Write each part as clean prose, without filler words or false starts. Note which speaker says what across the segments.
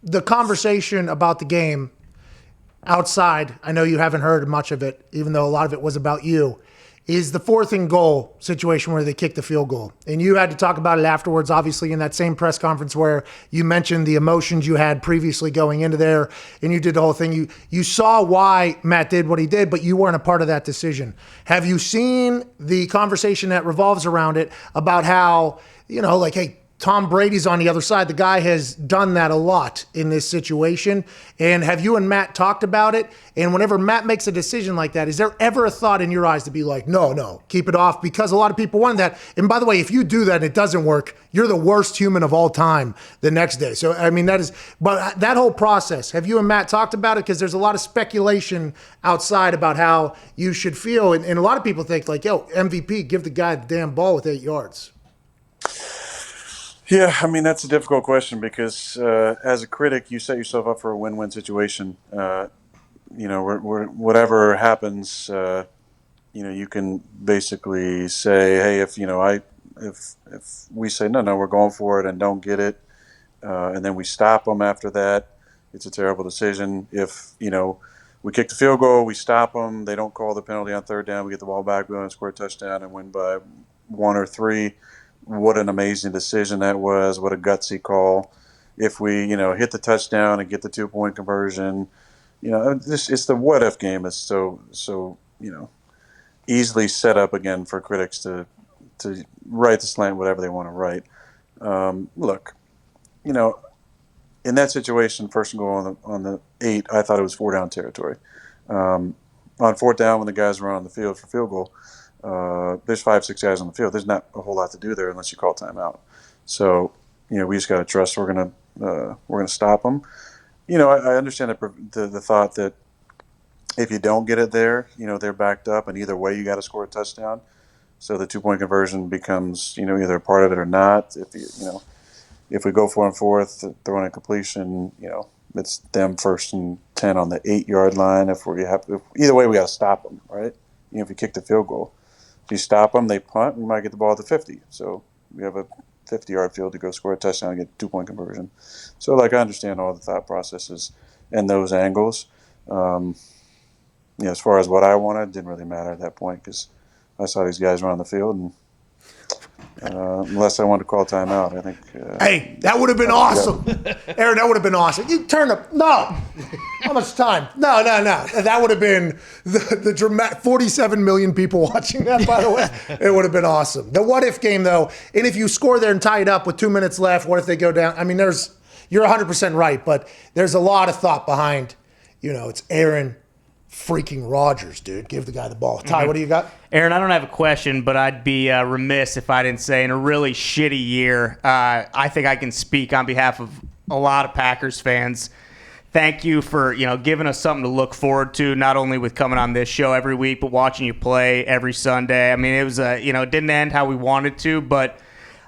Speaker 1: the conversation about the game outside, I know you haven't heard much of it, even though a lot of it was about you, is the 4th and goal situation where they kicked the field goal. And you had to talk about it afterwards, obviously, in that same press conference where you mentioned the emotions you had previously going into there, and you did the whole thing. You saw why Matt did what he did, but you weren't a part of that decision. Have you seen the conversation that revolves around it about how, like, hey, Tom Brady's on the other side. The guy has done that a lot in this situation. And have you and Matt talked about it? And whenever Matt makes a decision like that, is there ever a thought in your eyes to be like, no, keep it off? Because a lot of people want that. And by the way, if you do that and it doesn't work, you're the worst human of all time the next day. So, I mean, but that whole process, have you and Matt talked about it? Because there's a lot of speculation outside about how you should feel. And a lot of people think like, yo, MVP, give the guy the damn ball with 8 yards.
Speaker 2: Yeah, I mean, that's a difficult question because as a critic, you set yourself up for a win-win situation. Whatever happens, you can basically say, hey, if we say, no, we're going for it and don't get it, and then we stop them after that, it's a terrible decision. If, we kick the field goal, we stop them, they don't call the penalty on 3rd down, we get the ball back, we go and score a touchdown and win by 1 or 3. What an amazing decision that was. What a gutsy call. If we, hit the touchdown and get the 2-point conversion, it's the what if game is so easily set up again for critics to write the slant whatever they want to write. Look, in that situation, 1st and goal on the 8, I thought it was 4-down territory. On 4th down when the guys were on the field for field goal, there's 5-6 guys on the field. There's not a whole lot to do there unless you call timeout. So, we just got to trust we're gonna stop them. I understand the thought that if you don't get it there, they're backed up, and either way you got to score a touchdown. So the 2-point conversion becomes either a part of it or not. If we go 4 and 4th, throwing a completion, it's them 1st and 10 on the 8-yard line. Either way we got to stop them, right? If you kick the field goal. If you stop them, they punt, we might get the ball at the 50. So we have a 50-yard field to go score a touchdown and get a 2-point conversion. So, I understand all the thought processes and those angles. As far as what I wanted, it didn't really matter at that point because I saw these guys run on the field, and unless I wanted to call timeout, I think.
Speaker 1: Hey, that would have been awesome. Aaron, that would have been awesome. You turn up. No. How much time? No. That would have been the dramatic 47 million people watching that, by the way. It would have been awesome. The what-if game, though, and if you score there and tie it up with 2 minutes left, what if they go down? I mean, you're 100% right, but there's a lot of thought behind, it's Aaron freaking Rodgers, dude. Give the guy the ball. Ty, what do you got?
Speaker 3: Aaron, I don't have a question, but I'd be remiss if I didn't say in a really shitty year, I think I can speak on behalf of a lot of Packers fans. Thank you for giving us something to look forward to, not only with coming on this show every week, but watching you play every Sunday. I mean, it was it didn't end how we wanted to, but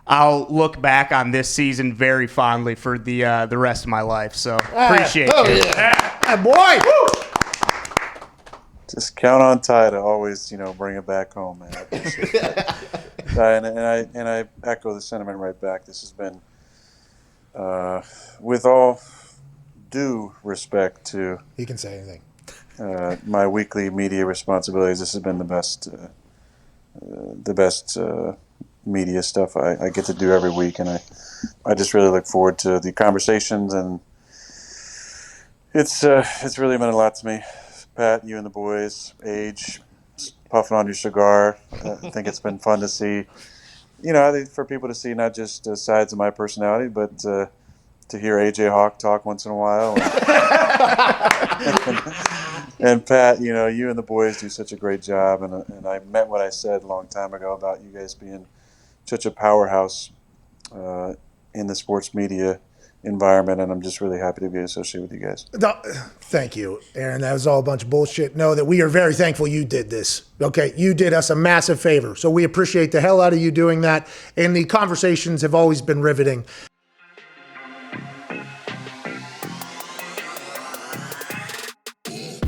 Speaker 3: I'll look back on this season very fondly for the rest of my life. So appreciate it.
Speaker 1: Yeah, boy. Woo!
Speaker 2: Just count on Ty to always, bring it back home, man. I appreciate that. and I echo the sentiment right back. This has been, with all due respect to
Speaker 1: he can say anything.
Speaker 2: My weekly media responsibilities, this has been the best media stuff I get to do every week, and I just really look forward to the conversations, and it's really meant a lot to me. Pat, you and the boys, Age, puffing on your cigar. I think it's been fun to see. I think for people to see not just sides of my personality, but to hear AJ Hawk talk once in a while. And Pat, you and the boys do such a great job. And I meant what I said a long time ago about you guys being such a powerhouse in the sports media environment, and I'm just really happy to be associated with you guys.
Speaker 1: Thank you, Aaron. That was all a bunch of bullshit. Know that we are very thankful you did this. Okay, you did us a massive favor, so we appreciate the hell out of you doing that, and the conversations have always been riveting.